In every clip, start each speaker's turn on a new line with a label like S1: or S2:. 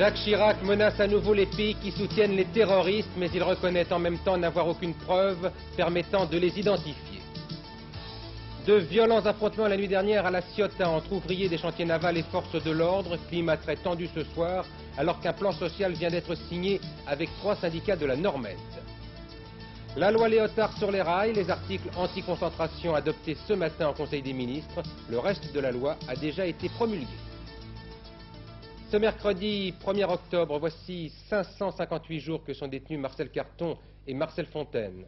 S1: Jacques Chirac menace à nouveau les pays qui soutiennent les terroristes, mais il reconnaît en même temps n'avoir aucune preuve permettant de les identifier. De violents affrontements la nuit dernière à La Ciotat entre ouvriers des chantiers navals et forces de l'ordre, climat très tendu ce soir, alors qu'un plan social vient d'être signé avec 3 syndicats de la Normède. La loi Léotard sur les rails, les articles anti-concentration adoptés ce matin en Conseil des ministres, le reste de la loi a déjà été promulgué. Ce mercredi 1er octobre, voici 558 jours que sont détenus Marcel Carton et Marcel Fontaine.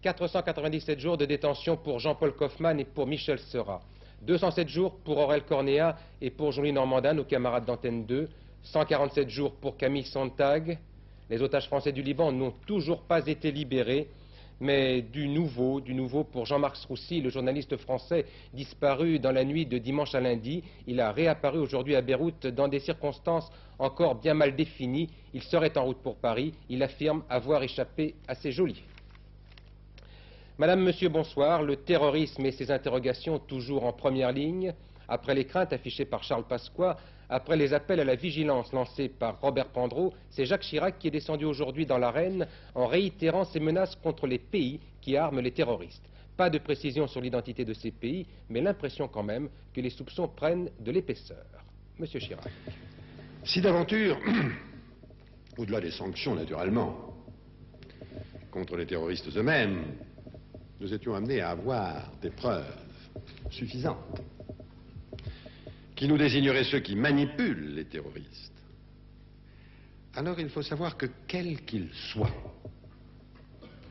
S1: 497 jours de détention pour Jean-Paul Kaufmann et pour Michel Seurat. 207 jours pour Aurel Cornéa et pour Jean-Louis Normandin, nos camarades d'Antenne 2. 147 jours pour Camille Sontag. Les otages français du Liban n'ont toujours pas été libérés, mais du nouveau pour Jean-Marc Sroussi, le journaliste français disparu dans la nuit de dimanche à lundi. Il a réapparu aujourd'hui à Beyrouth dans des circonstances encore bien mal définies. Il serait en route pour Paris. Il affirme avoir échappé à ses geôliers. Madame, Monsieur, bonsoir. Le terrorisme et ses interrogations toujours en première ligne. Après les craintes affichées par Charles Pasqua, après les appels à la vigilance lancés par Robert Pandreau, c'est Jacques Chirac qui est descendu aujourd'hui dans l'arène en réitérant ses menaces contre les pays qui arment les terroristes. Pas de précision sur l'identité de ces pays, mais l'impression quand même que les soupçons prennent de l'épaisseur. Monsieur Chirac.
S2: Si d'aventure, au-delà des sanctions naturellement, contre les terroristes eux-mêmes, nous étions amenés à avoir des preuves suffisantes qui nous désigneraient ceux qui manipulent les terroristes, alors il faut savoir que quels qu'ils soient,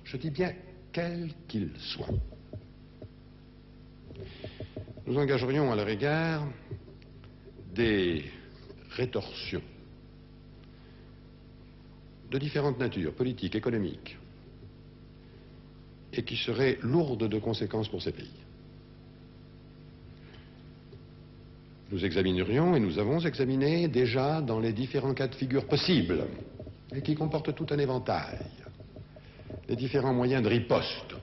S2: je dis bien quels qu'ils soient, nous engagerions à leur égard des rétorsions de différentes natures, politiques, économiques, et qui seraient lourdes de conséquences pour ces pays. Nous examinerions, et nous avons examiné déjà dans les différents cas de figure possibles, et qui comportent tout un éventail, les différents moyens de riposte,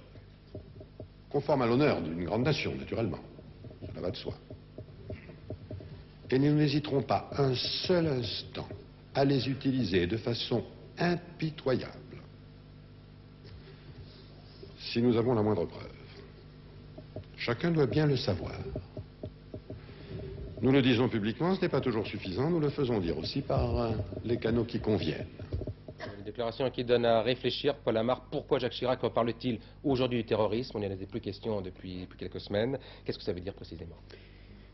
S2: conformes à l'honneur d'une grande nation, naturellement. Cela va de soi. Et nous n'hésiterons pas un seul instant à les utiliser de façon impitoyable, si nous avons la moindre preuve. Chacun doit bien le savoir. Nous le disons publiquement, ce n'est pas toujours suffisant, nous le faisons dire aussi par les canaux qui conviennent.
S1: Une déclaration qui donne à réfléchir, Paul Amar. Pourquoi Jacques Chirac reparle-t-il aujourd'hui du terrorisme? On n'y en avait plus question depuis quelques semaines. Qu'est-ce que ça veut dire précisément?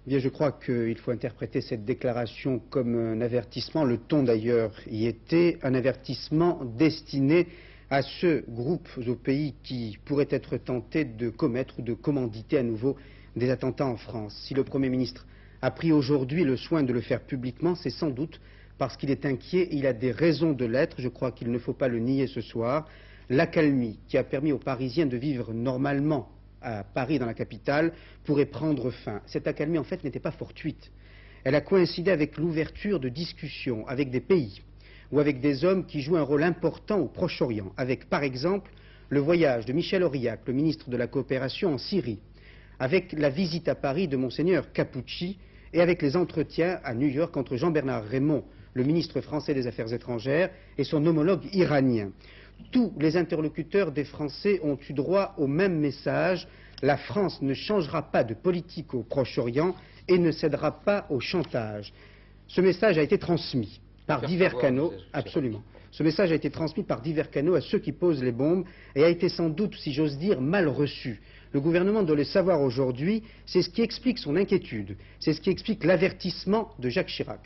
S3: Bien, je crois qu'il faut interpréter cette déclaration comme un avertissement, le ton d'ailleurs y était, un avertissement destiné à ceux groupes au pays qui pourraient être tentés de commettre ou de commanditer à nouveau des attentats en France. Si le Premier ministre a pris aujourd'hui le soin de le faire publiquement, c'est sans doute parce qu'il est inquiet et il a des raisons de l'être, je crois qu'il ne faut pas le nier ce soir. L'accalmie qui a permis aux Parisiens de vivre normalement à Paris, dans la capitale, pourrait prendre fin. Cette accalmie, en fait, n'était pas fortuite. Elle a coïncidé avec l'ouverture de discussions avec des pays ou avec des hommes qui jouent un rôle important au Proche-Orient, avec, par exemple, le voyage de Michel Aurillac, le ministre de la Coopération en Syrie, avec la visite à Paris de Monseigneur Capucci et avec les entretiens à New York entre Jean-Bernard Raymond, le ministre français des Affaires étrangères, et son homologue iranien. Tous les interlocuteurs des Français ont eu droit au même message: la France ne changera pas de politique au Proche-Orient et ne cédera pas au chantage. Ce message a été transmis par divers canaux, absolument. Ce message a été transmis par divers canaux à ceux qui posent les bombes et a été sans doute, si j'ose dire, mal reçu. Le gouvernement doit le savoir aujourd'hui, c'est ce qui explique son inquiétude, c'est ce qui explique l'avertissement de Jacques Chirac.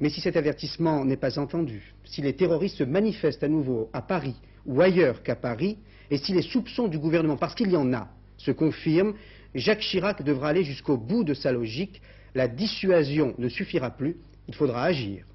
S3: Mais si cet avertissement n'est pas entendu, si les terroristes se manifestent à nouveau à Paris ou ailleurs qu'à Paris, et si les soupçons du gouvernement, parce qu'il y en a, se confirment, Jacques Chirac devra aller jusqu'au bout de sa logique. La dissuasion ne suffira plus, il faudra agir.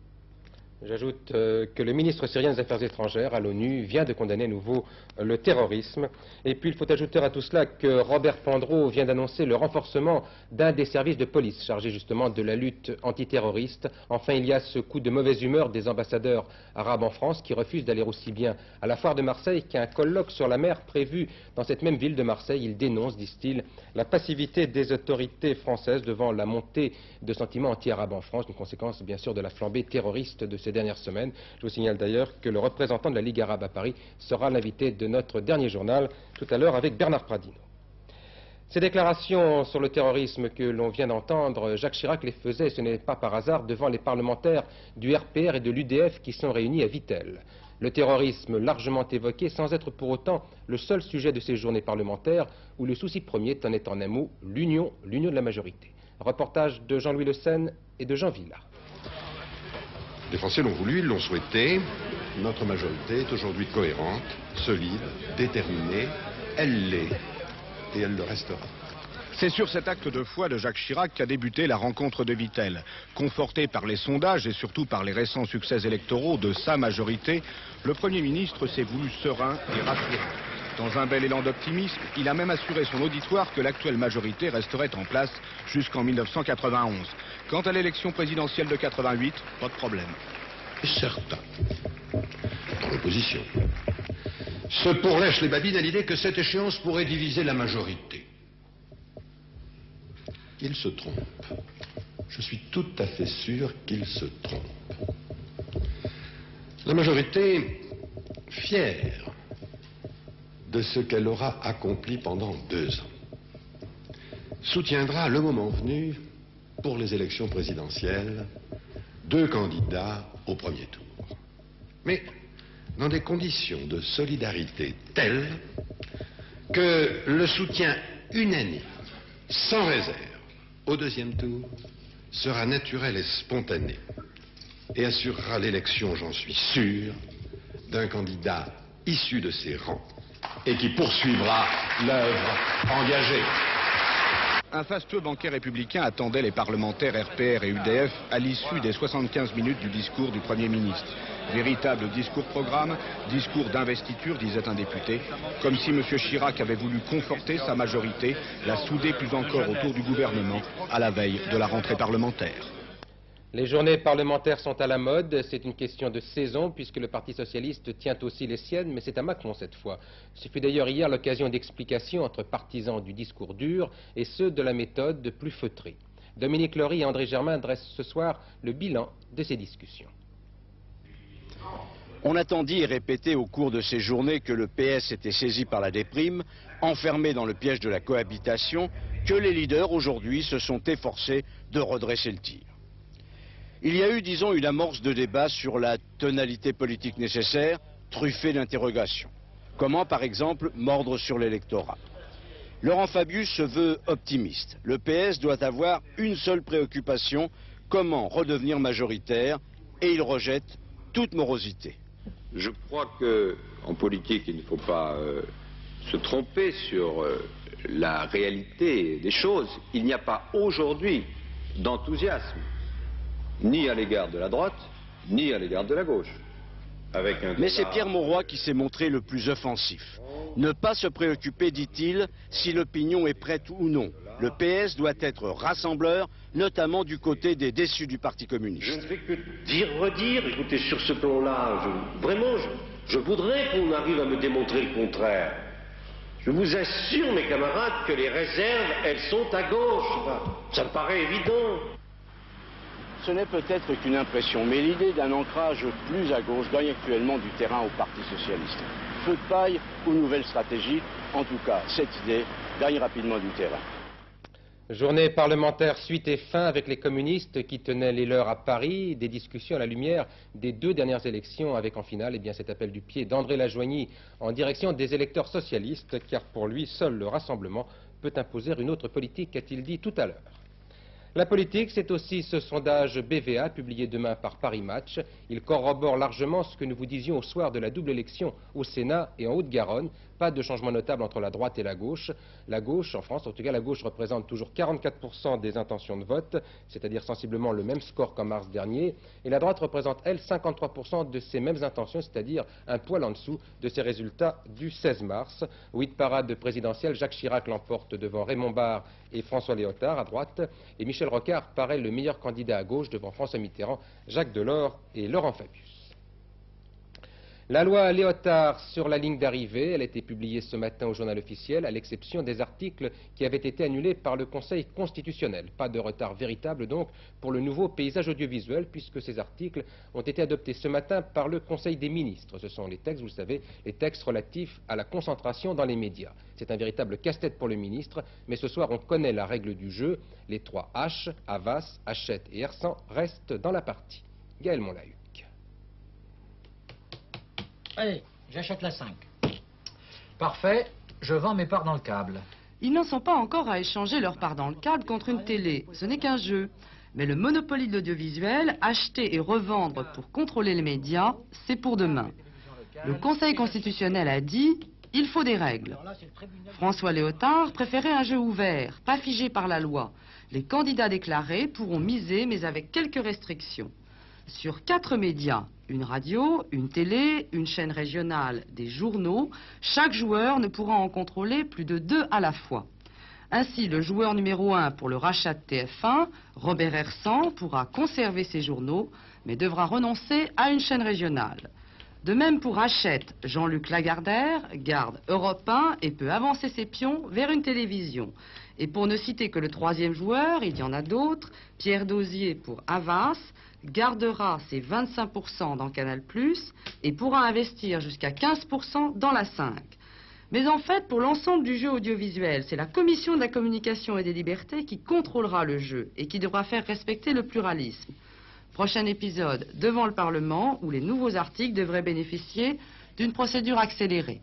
S1: J'ajoute que le ministre syrien des Affaires étrangères à l'ONU vient de condamner à nouveau le terrorisme. Et puis il faut ajouter à tout cela que Robert Pandreau vient d'annoncer le renforcement d'un des services de police chargés justement de la lutte antiterroriste. Enfin, il y a ce coup de mauvaise humeur des ambassadeurs arabes en France qui refusent d'aller aussi bien à la foire de Marseille qu'à un colloque sur la mer prévu dans cette même ville de Marseille. Ils dénoncent, disent-ils, la passivité des autorités françaises devant la montée de sentiments anti-arabes en France, une conséquence bien sûr de la flambée terroriste de ces dernières semaines. Je vous signale d'ailleurs que le représentant de la Ligue arabe à Paris sera l'invité de notre dernier journal tout à l'heure avec Bernard Pradino. Ces déclarations sur le terrorisme que l'on vient d'entendre, Jacques Chirac les faisait, ce n'est pas par hasard, devant les parlementaires du RPR et de l'UDF qui sont réunis à Vittel. Le terrorisme largement évoqué sans être pour autant le seul sujet de ces journées parlementaires où le souci premier en est en un mot l'union de la majorité. Reportage de Jean-Louis Le Seine et de Jean Villa.
S2: Les Français l'ont voulu, ils l'ont souhaité. Notre majorité est aujourd'hui cohérente, solide, déterminée. Elle l'est et elle le restera.
S4: C'est sur cet acte de foi de Jacques Chirac qu'a débuté la rencontre de Vittel. Conforté par les sondages et surtout par les récents succès électoraux de sa majorité, le Premier ministre s'est voulu serein et rassurant. Dans un bel élan d'optimisme, il a même assuré son auditoire que l'actuelle majorité resterait en place jusqu'en 1991. Quant à l'élection présidentielle de 88, pas de problème.
S2: Certains, dans l'opposition, se pourlèchent les babines à l'idée que cette échéance pourrait diviser la majorité. Ils se trompent. Je suis tout à fait sûr qu'ils se trompent. La majorité, fière de ce qu'elle aura accompli pendant 2 ans, soutiendra le moment venu, pour les élections présidentielles, 2 candidats au premier tour. Mais dans des conditions de solidarité telles que le soutien unanime, sans réserve, au 2e tour, sera naturel et spontané et assurera l'élection, j'en suis sûr, d'un candidat issu de ses rangs et qui poursuivra l'œuvre engagée.
S4: Un fastueux banquet républicain attendait les parlementaires RPR et UDF à l'issue des 75 minutes du discours du Premier ministre. Véritable discours-programme, discours d'investiture, disait un député, comme si M. Chirac avait voulu conforter sa majorité, la souder plus encore autour du gouvernement à la veille de la rentrée parlementaire.
S1: Les journées parlementaires sont à la mode, c'est une question de saison puisque le Parti socialiste tient aussi les siennes, mais c'est à Macron cette fois. Ce fut d'ailleurs hier l'occasion d'explications entre partisans du discours dur et ceux de la méthode plus feutrée. Dominique Lory et André Germain dressent ce soir le bilan de ces discussions.
S5: On a tant dit et répété au cours de ces journées que le PS était saisi par la déprime, enfermé dans le piège de la cohabitation, que les leaders aujourd'hui se sont efforcés de redresser le tir. Il y a eu, disons, une amorce de débat sur la tonalité politique nécessaire, truffée d'interrogations. Comment, par exemple, mordre sur l'électorat? Laurent Fabius se veut optimiste. Le PS doit avoir une seule préoccupation, comment redevenir majoritaire, et il rejette toute morosité.
S6: Je crois qu'en politique, il ne faut pas se tromper sur la réalité des choses. Il n'y a pas aujourd'hui d'enthousiasme, ni à l'égard de la droite, ni à l'égard de la gauche.
S5: Mais c'est Pierre Mauroy qui s'est montré le plus offensif. Ne pas se préoccuper, dit-il, si l'opinion est prête ou non. Le PS doit être rassembleur, notamment du côté des déçus du Parti communiste.
S7: Je ne fais que redire, écoutez, sur ce plan-là, je voudrais qu'on arrive à me démontrer le contraire. Je vous assure, mes camarades, que les réserves, elles sont à gauche. Ça me paraît évident.
S5: Ce n'est peut-être qu'une impression, mais l'idée d'un ancrage plus à gauche gagne actuellement du terrain au Parti socialiste. Feu de paille ou nouvelle stratégie, en tout cas, cette idée gagne rapidement du terrain.
S1: Journée parlementaire suite et fin avec les communistes qui tenaient les leurs à Paris, des discussions à la lumière des 2 dernières élections avec en finale cet appel du pied d'André Lajoigny en direction des électeurs socialistes, car pour lui, seul le rassemblement peut imposer une autre politique, a-t-il dit tout à l'heure. La politique, c'est aussi ce sondage BVA publié demain par Paris Match. Il corrobore largement ce que nous vous disions au soir de la double élection au Sénat et en Haute-Garonne. Pas de changement notable entre la droite et la gauche. La gauche, en France, en tout cas, la gauche représente toujours 44% des intentions de vote, c'est-à-dire sensiblement le même score qu'en mars dernier. Et la droite représente, elle, 53% de ces mêmes intentions, c'est-à-dire un poil en dessous de ces résultats du 16 mars. Au hit parade présidentielle, Jacques Chirac l'emporte devant Raymond Barre et François Léotard à droite. Et Michel Rocard paraît le meilleur candidat à gauche devant François Mitterrand, Jacques Delors et Laurent Fabius. La loi Léotard sur la ligne d'arrivée, elle a été publiée ce matin au journal officiel, à l'exception des articles qui avaient été annulés par le Conseil constitutionnel. Pas de retard véritable donc pour le nouveau paysage audiovisuel, puisque ces articles ont été adoptés ce matin par le Conseil des ministres. Ce sont les textes, vous le savez, les textes relatifs à la concentration dans les médias. C'est un véritable casse-tête pour le ministre, mais ce soir on connaît la règle du jeu. Les 3 H, Havas, Hachette et Hersant, restent dans la partie. Gaël Monlahuc.
S8: Allez, j'achète la 5. Parfait, je vends mes parts dans le câble.
S9: Ils n'en sont pas encore à échanger leurs parts dans le câble contre une télé. Ce n'est qu'un jeu. Mais le monopole de l'audiovisuel, acheter et revendre pour contrôler les médias, c'est pour demain. Le Conseil constitutionnel a dit « il faut des règles ». François Léotard préférait un jeu ouvert, pas figé par la loi. Les candidats déclarés pourront miser, mais avec quelques restrictions. Sur 4 médias, une radio, une télé, une chaîne régionale, des journaux, chaque joueur ne pourra en contrôler plus de 2 à la fois. Ainsi, le joueur numéro 1 pour le rachat de TF1, Robert Hersant, pourra conserver ses journaux, mais devra renoncer à une chaîne régionale. De même pour Hachette, Jean-Luc Lagardère garde Europe 1 et peut avancer ses pions vers une télévision. Et pour ne citer que le 3e joueur, il y en a d'autres, Pierre Dozier pour Havas, gardera ses 25% dans Canal+, et pourra investir jusqu'à 15% dans la 5. Mais en fait, pour l'ensemble du jeu audiovisuel, c'est la Commission de la communication et des libertés qui contrôlera le jeu et qui devra faire respecter le pluralisme. Prochain épisode devant le Parlement, où les nouveaux articles devraient bénéficier d'une procédure accélérée.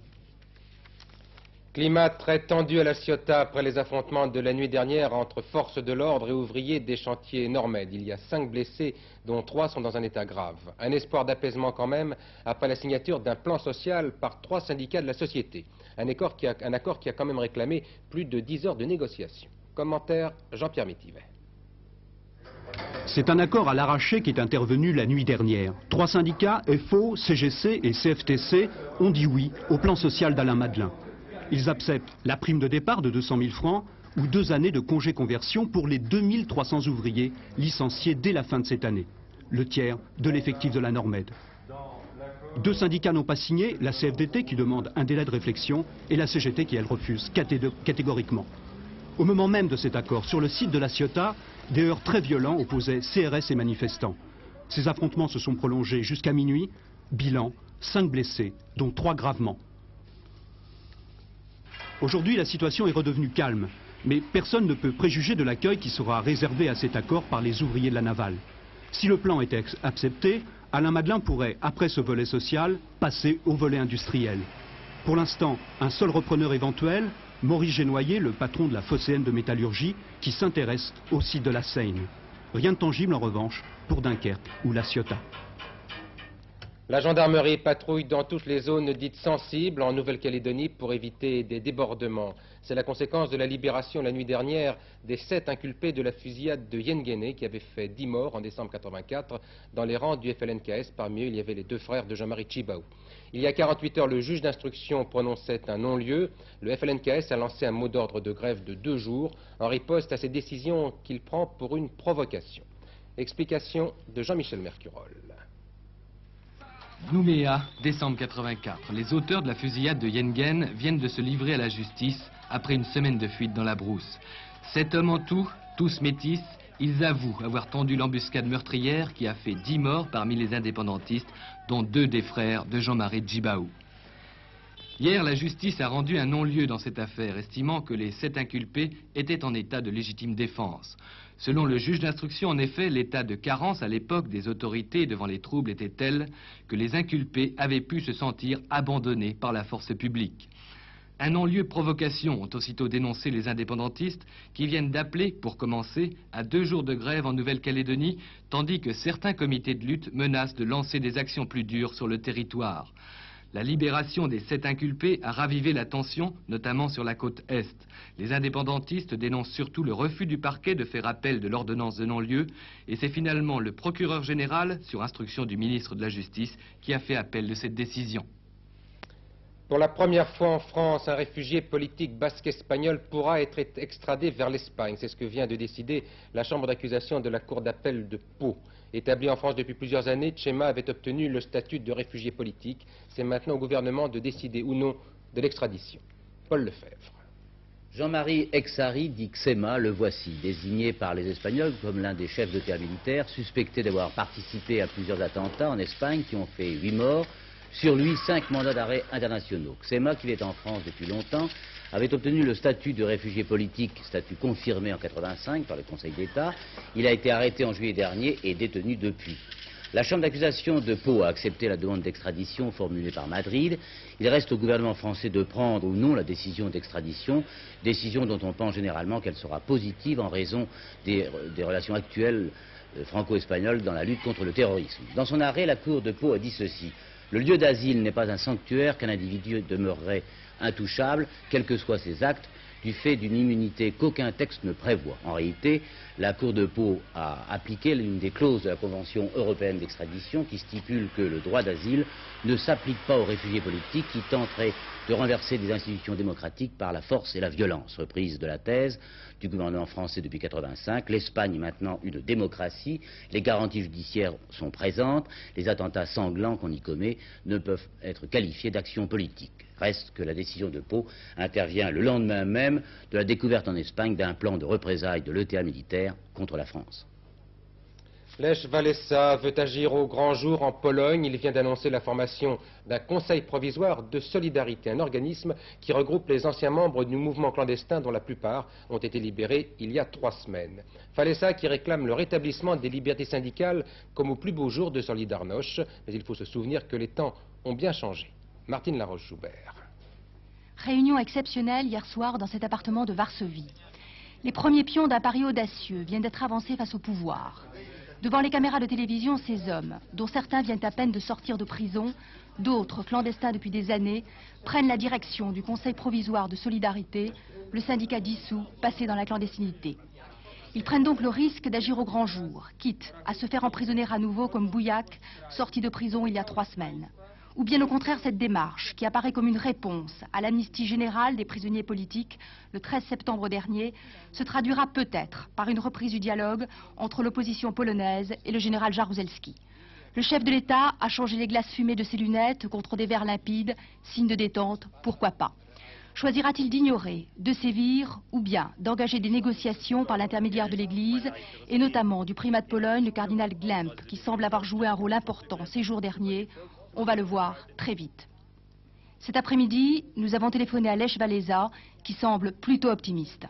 S1: Climat très tendu à la Ciotat après les affrontements de la nuit dernière entre forces de l'ordre et ouvriers des chantiers Normed. Il y a 5 blessés, dont 3 sont dans un état grave. Un espoir d'apaisement quand même après la signature d'un plan social par 3 syndicats de la société. Un accord qui a quand même réclamé plus de 10 heures de négociation. Commentaire Jean-Pierre Métivet.
S10: C'est un accord à l'arraché qui est intervenu la nuit dernière. 3 syndicats, FO, CGC et CFTC, ont dit oui au plan social d'Alain Madelin. Ils acceptent la prime de départ de 200 000 francs ou 2 années de congé conversion pour les 2300 ouvriers licenciés dès la fin de cette année, le tiers de l'effectif de la Normed. 2 syndicats n'ont pas signé, la CFDT qui demande un délai de réflexion et la CGT qui, elle, refuse catégoriquement. Au moment même de cet accord, sur le site de la Ciotat, des heurts très violents opposaient CRS et manifestants. Ces affrontements se sont prolongés jusqu'à minuit. Bilan, 5 blessés, dont 3 gravement. Aujourd'hui, la situation est redevenue calme, mais personne ne peut préjuger de l'accueil qui sera réservé à cet accord par les ouvriers de la navale. Si le plan était accepté, Alain Madelin pourrait, après ce volet social, passer au volet industriel. Pour l'instant, un seul repreneur éventuel, Maurice Génoyer, le patron de la phocéenne de métallurgie, qui s'intéresse au site de la Seine. Rien de tangible en revanche pour Dunkerque ou la Ciotat.
S1: La gendarmerie patrouille dans toutes les zones dites sensibles en Nouvelle-Calédonie pour éviter des débordements. C'est la conséquence de la libération la nuit dernière des 7 inculpés de la fusillade de Yenguéné qui avait fait 10 morts en décembre 1984 dans les rangs du FLNKS. Parmi eux, il y avait les 2 frères de Jean-Marie Tjibaou. Il y a 48 heures, le juge d'instruction prononçait un non-lieu. Le FLNKS a lancé un mot d'ordre de grève de 2 jours en riposte à ces décisions qu'il prend pour une provocation. Explication de Jean-Michel Mercurol.
S11: Nouméa, décembre 84. Les auteurs de la fusillade de Yengen viennent de se livrer à la justice après une semaine de fuite dans la brousse. 7 hommes en tout, tous métis, ils avouent avoir tendu l'embuscade meurtrière qui a fait 10 morts parmi les indépendantistes, dont 2 des frères de Jean-Marie Tjibaou. Hier, la justice a rendu un non-lieu dans cette affaire, estimant que les 7 inculpés étaient en état de légitime défense. Selon le juge d'instruction, en effet, l'état de carence à l'époque des autorités devant les troubles était tel que les inculpés avaient pu se sentir abandonnés par la force publique. Un non-lieu provocation ont aussitôt dénoncé les indépendantistes qui viennent d'appeler, pour commencer, à 2 jours de grève en Nouvelle-Calédonie, tandis que certains comités de lutte menacent de lancer des actions plus dures sur le territoire. La libération des 7 inculpés a ravivé la tension, notamment sur la côte Est. Les indépendantistes dénoncent surtout le refus du parquet de faire appel de l'ordonnance de non-lieu, et c'est finalement le procureur général, sur instruction du ministre de la Justice, qui a fait appel de cette décision.
S1: Pour la première fois en France, un réfugié politique basque-espagnol pourra être extradé vers l'Espagne. C'est ce que vient de décider la chambre d'accusation de la cour d'appel de Pau. Établi en France depuis plusieurs années, Tchema avait obtenu le statut de réfugié politique. C'est maintenant au gouvernement de décider ou non de l'extradition. Paul Lefebvre.
S12: Jean-Marie Exari dit Xema, le voici, désigné par les Espagnols comme l'un des chefs d'État militaires, suspecté d'avoir participé à plusieurs attentats en Espagne qui ont fait 8 morts. Sur lui, 5 mandats d'arrêt internationaux. Xema, qui est en France depuis longtemps, avait obtenu le statut de réfugié politique, statut confirmé en 1985 par le Conseil d'État. Il a été arrêté en juillet dernier et détenu depuis. La chambre d'accusation de Pau a accepté la demande d'extradition formulée par Madrid. Il reste au gouvernement français de prendre ou non la décision d'extradition, décision dont on pense généralement qu'elle sera positive en raison des relations actuelles franco-espagnoles dans la lutte contre le terrorisme. Dans son arrêt, la Cour de Pau a dit ceci. Le lieu d'asile n'est pas un sanctuaire qu'un individu demeurerait intouchable, quels que soient ses actes, du fait d'une immunité qu'aucun texte ne prévoit. En réalité, la Cour de Pau a appliqué l'une des clauses de la Convention européenne d'extradition qui stipule que le droit d'asile ne s'applique pas aux réfugiés politiques qui tenteraient de renverser des institutions démocratiques par la force et la violence. Reprise de la thèse du gouvernement français depuis 1985, l'Espagne est maintenant une démocratie, les garanties judiciaires sont présentes, les attentats sanglants qu'on y commet ne peuvent être qualifiés d'actions politiques. Reste que la décision de Pau intervient le lendemain même de la découverte en Espagne d'un plan de représailles de l'ETA militaire contre la France.
S1: Lech Walesa veut agir au grand jour en Pologne. Il vient d'annoncer la formation d'un conseil provisoire de solidarité, un organisme qui regroupe les anciens membres du mouvement clandestin dont la plupart ont été libérés il y a 3 semaines. Walesa qui réclame le rétablissement des libertés syndicales comme au plus beau jour de Solidarność, mais il faut se souvenir que les temps ont bien changé. Martine Laroche-Joubert.
S13: Réunion exceptionnelle hier soir dans cet appartement de Varsovie. Les premiers pions d'un pari audacieux viennent d'être avancés face au pouvoir. Devant les caméras de télévision, ces hommes, dont certains viennent à peine de sortir de prison, d'autres, clandestins depuis des années, prennent la direction du Conseil provisoire de solidarité, le syndicat dissous, passé dans la clandestinité. Ils prennent donc le risque d'agir au grand jour, quitte à se faire emprisonner à nouveau comme Bouillac, sorti de prison il y a 3 semaines. Ou bien au contraire cette démarche, qui apparaît comme une réponse à l'amnistie générale des prisonniers politiques le 13 septembre dernier, se traduira peut-être par une reprise du dialogue entre l'opposition polonaise et le général Jaruzelski. Le chef de l'État a changé les glaces fumées de ses lunettes contre des verres limpides, signe de détente, pourquoi pas. Choisira-t-il d'ignorer, de sévir ou bien d'engager des négociations par l'intermédiaire de l'Église et notamment du primat de Pologne, le cardinal Glemp, qui semble avoir joué un rôle important ces jours derniers? On va le voir très vite. Cet après-midi, nous avons téléphoné à Lech Walesa, qui semble plutôt optimiste.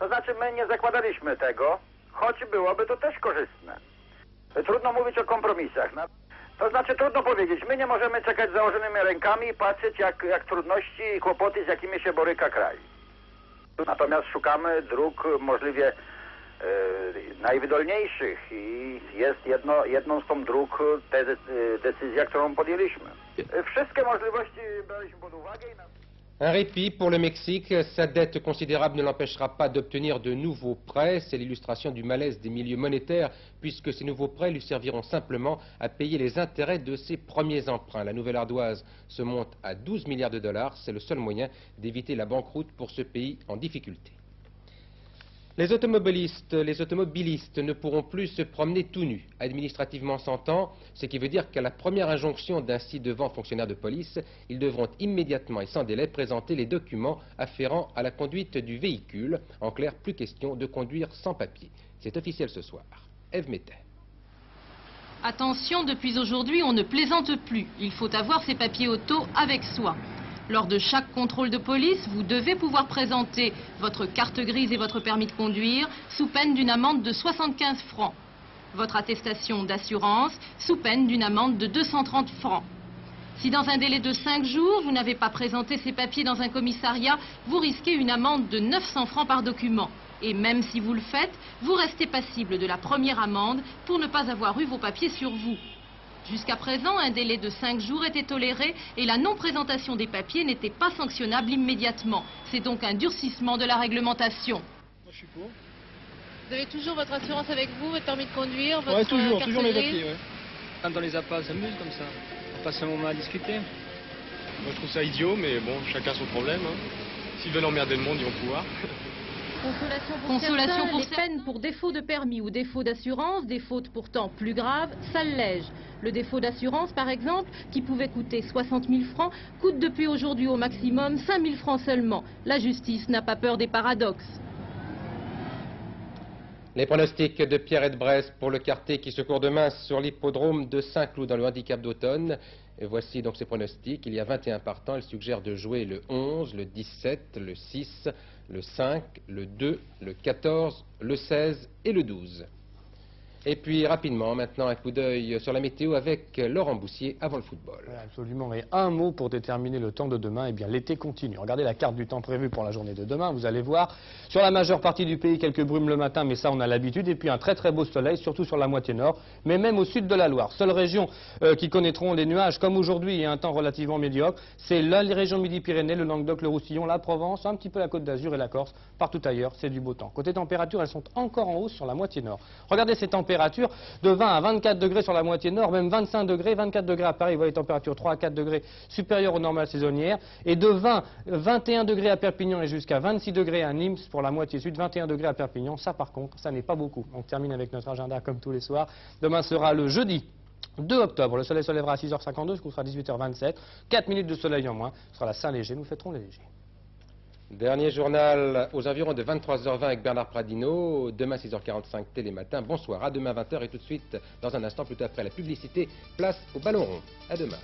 S14: To znaczy, my nie zakładaliśmy tego, choć byłoby to też korzystne. Trudno mówić o kompromisach. To znaczy, trudno powiedzieć, my nie możemy czekać z założonymi rękami i patrzeć, jak trudności i kłopoty, z jakimi się boryka kraj. Natomiast szukamy dróg możliwie najwydolniejszych i jest jedną z tą dróg decyzja, którą podjęliśmy. Wszystkie możliwości braliśmy pod uwagę.
S1: Un répit pour le Mexique. Sa dette considérable ne l'empêchera pas d'obtenir de nouveaux prêts. C'est l'illustration du malaise des milieux monétaires, puisque ces nouveaux prêts lui serviront simplement à payer les intérêts de ses premiers emprunts. La nouvelle ardoise se monte à 12 milliards de dollars. C'est le seul moyen d'éviter la banqueroute pour ce pays en difficulté. Les automobilistes ne pourront plus se promener tout nus, administrativement s'entend, ce qui veut dire qu'à la première injonction d'un ci-devant fonctionnaire de police, ils devront immédiatement et sans délai présenter les documents afférents à la conduite du véhicule. En clair, plus question de conduire sans papier. C'est officiel ce soir. Ève Mettet.
S15: Attention, depuis aujourd'hui, on ne plaisante plus. Il faut avoir ses papiers auto avec soi. Lors de chaque contrôle de police, vous devez pouvoir présenter votre carte grise et votre permis de conduire sous peine d'une amende de 75 francs. Votre attestation d'assurance sous peine d'une amende de 230 francs. Si dans un délai de 5 jours, vous n'avez pas présenté ces papiers dans un commissariat, vous risquez une amende de 900 francs par document. Et même si vous le faites, vous restez passible de la première amende pour ne pas avoir eu vos papiers sur vous. Jusqu'à présent, un délai de 5 jours était toléré et la non-présentation des papiers n'était pas sanctionnable immédiatement. C'est donc un durcissement de la réglementation.
S16: Moi, je suis pour.
S17: Vous avez toujours votre assurance avec vous, votre permis de conduire, votre
S16: toujours mes
S17: grise.
S16: papiers, ouais. Dans les appâts, ça s'amuse comme ça. On passe un moment à discuter.
S18: Moi, je trouve ça idiot, mais bon, chacun son problème. Hein. S'ils veulent emmerder le monde, ils vont pouvoir.
S15: Consolation pour les peines pour défaut de permis ou défaut d'assurance, des fautes pourtant plus graves, s'allègent. Le défaut d'assurance, par exemple, qui pouvait coûter 60 000 francs, coûte depuis aujourd'hui au maximum 5 000 francs seulement. La justice n'a pas peur des paradoxes.
S1: Les pronostics de Pierre Edbrest pour le quartet qui se court demain sur l'hippodrome de Saint-Cloud dans le handicap d'automne. Et voici donc ses pronostics. Il y a 21 partants. Il suggère de jouer le 11, le 17, le 6, le 5, le 2, le 14, le 16 et le 12. Et puis rapidement, maintenant un coup d'œil sur la météo avec Laurent Boussier avant le football.
S19: Ouais, absolument, et un mot pour déterminer le temps de demain, eh bien l'été continue. Regardez la carte du temps prévue pour la journée de demain, vous allez voir sur la majeure partie du pays quelques brumes le matin, mais ça on a l'habitude, et puis un très très beau soleil, surtout sur la moitié nord, mais même au sud de la Loire. Seule région qui connaîtront les nuages comme aujourd'hui et un temps relativement médiocre, c'est les régions Midi-Pyrénées, le Languedoc, le Roussillon, la Provence, un petit peu la Côte d'Azur et la Corse. Partout ailleurs, c'est du beau temps. Côté température, elles sont encore en hausse sur la moitié nord. Regardez ces températures, de 20 à 24 degrés sur la moitié nord, même 25 degrés, 24 degrés à Paris, vous voyez, température 3 à 4 degrés supérieure aux normales saisonnières, et de 20, 21 degrés à Perpignan et jusqu'à 26 degrés à Nîmes pour la moitié sud, 21 degrés à Perpignan, ça par contre, ça n'est pas beaucoup. On termine avec notre agenda comme tous les soirs. Demain sera le jeudi 2 octobre, le soleil se lèvera à 6h52, ce sera 18h27, 4 minutes de soleil en moins, ce sera la Saint-Léger, nous fêterons les légers.
S1: Dernier journal aux environs de 23h20 avec Bernard Pradino. Demain 6h45 Télématin. Bonsoir, à demain 20h et tout de suite, dans un instant, plutôt après la publicité, place au ballon rond. À demain.